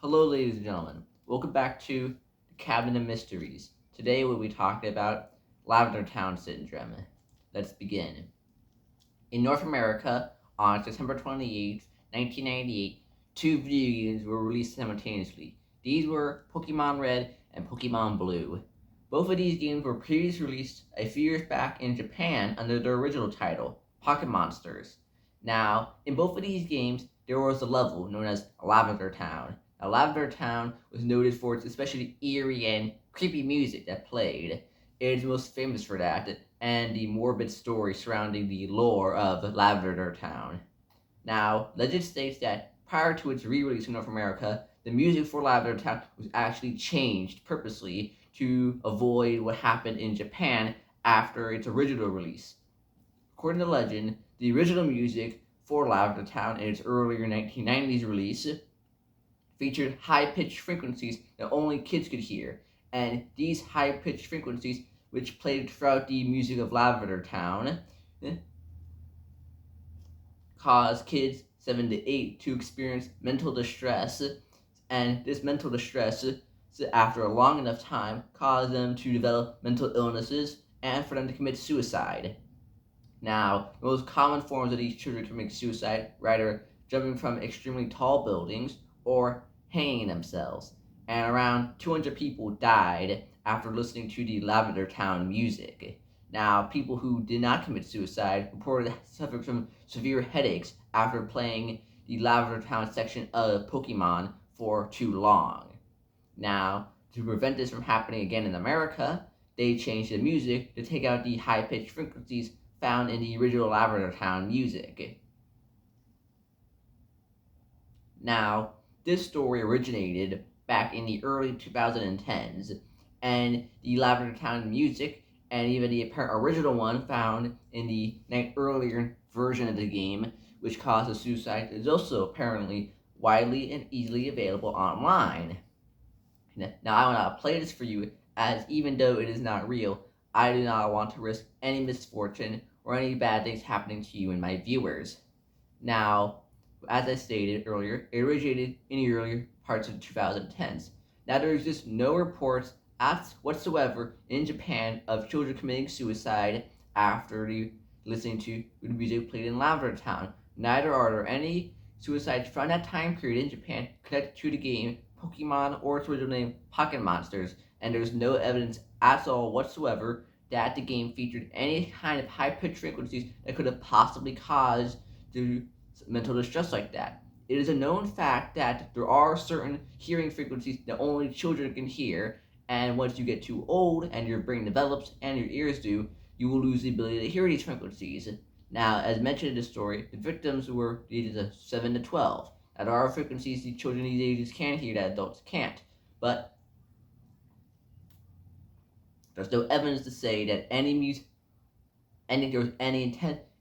Hello, ladies and gentlemen. Welcome back to the Cabinet of Mysteries. Today we'll be talking about Lavender Town Syndrome. Let's begin. In North America, on September 28th, 1998, two video games were released simultaneously. These were Pokemon Red and Pokemon Blue. Both of these games were previously released a few years back in Japan under their original title, Pocket Monsters. Now, in both of these games, there was a level known as Lavender Town. Now, Lavender Town was noted for its especially eerie and creepy music that played. It is most famous for that, and the morbid story surrounding the lore of Lavender Town. Now, legend states that prior to its re-release in North America, the music for Lavender Town was actually changed purposely to avoid what happened in Japan after its original release. According to legend, the original music for Lavender Town in its earlier 1990s release featured high-pitched frequencies that only kids could hear, and these high-pitched frequencies, which played throughout the music of Lavender Town, caused kids 7 to 8 to experience mental distress, and this mental distress, after a long enough time, caused them to develop mental illnesses and for them to commit suicide. Now, the most common forms of these children committing suicide were either jumping from extremely tall buildings or hanging themselves, and around 200 people died after listening to the Lavender Town music. Now, people who did not commit suicide reported suffering from severe headaches after playing the Lavender Town section of Pokemon for too long. Now, to prevent this from happening again in America, they changed the music to take out the high-pitched frequencies found in the original Lavender Town music. Now, this story originated back in the early 2010s, and the Lavender Town music, and even the apparent original one found in the earlier version of the game, which caused a suicide, is also apparently widely and easily available online. Now, I will not play this for you, as even though it is not real, I do not want to risk any misfortune or any bad things happening to you and my viewers. Now, as I stated earlier, it originated in the earlier parts of the 2010s. Now, there exist no reports whatsoever in Japan of children committing suicide after listening to the music played in Lavender Town. Neither are there any suicides from that time period in Japan connected to the game Pokemon or its original name Pocket Monsters, and there's no evidence at all whatsoever that the game featured any kind of high-pitched frequencies that could have possibly caused the mental distress like that. It is a known fact that there are certain hearing frequencies that only children can hear, and once you get too old and your brain develops and your ears do, you will lose the ability to hear these frequencies. Now, as mentioned in the story, the victims were the ages of 7 to 12. Now, there are frequencies the children these ages can hear that adults can't, but there's no evidence to say that there was any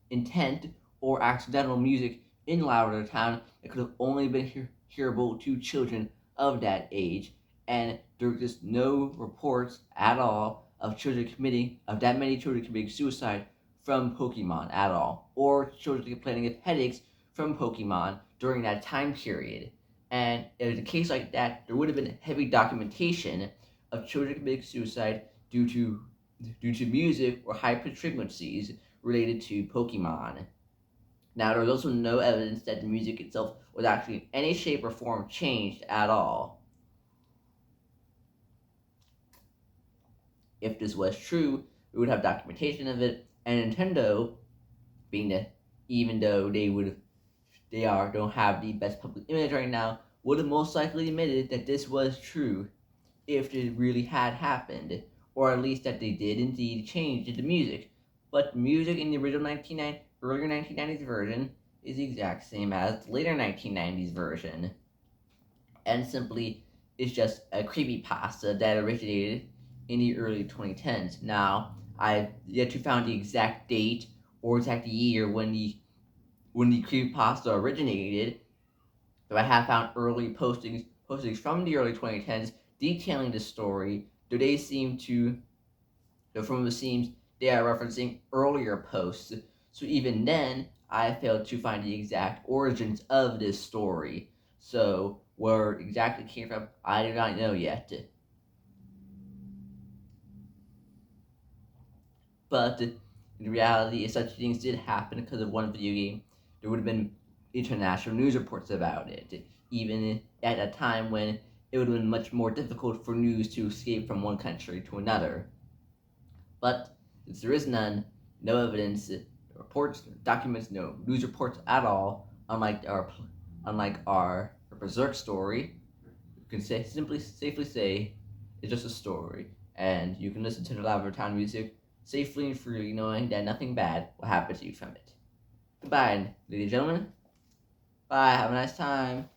intent or accidental music in Lavender Town that could have only been hearable to children of that age, and there are just no reports at all of that many children committing suicide from Pokemon at all, or children complaining of headaches from Pokemon during that time period. And in a case like that, there would have been heavy documentation of children committing suicide due to music or high-pitched frequencies related to Pokemon. Now, there was also no evidence that the music itself was actually in any shape or form changed at all. If this was true, we would have documentation of it, and Nintendo, being that even though don't have the best public image right now, would have most likely admitted that this was true if it really had happened, or at least that they did indeed change the music. But the music in the original earlier 1990s version is the exact same as the later 1990s version, and simply is just a creepypasta that originated in the early 2010s. Now, I've yet to find the exact date or exact year when the creepypasta originated, but I have found early postings from the early 2010s detailing the story, though from it seems they are referencing earlier posts, so even then, I failed to find the exact origins of this story. So, Where exactly it came from, I do not know yet. But in reality, if such things did happen because of one video game, there would have been international news reports about it, even at a time when it would have been much more difficult for news to escape from one country to another. But since there is none, no evidence, reports, documents, no news reports at all, unlike our Berserk story, you can simply safely say it's just a story, and you can listen to the Lavender Town music safely and freely, knowing that nothing bad will happen to you from it. Goodbye, ladies and gentlemen. Bye. Have a nice time.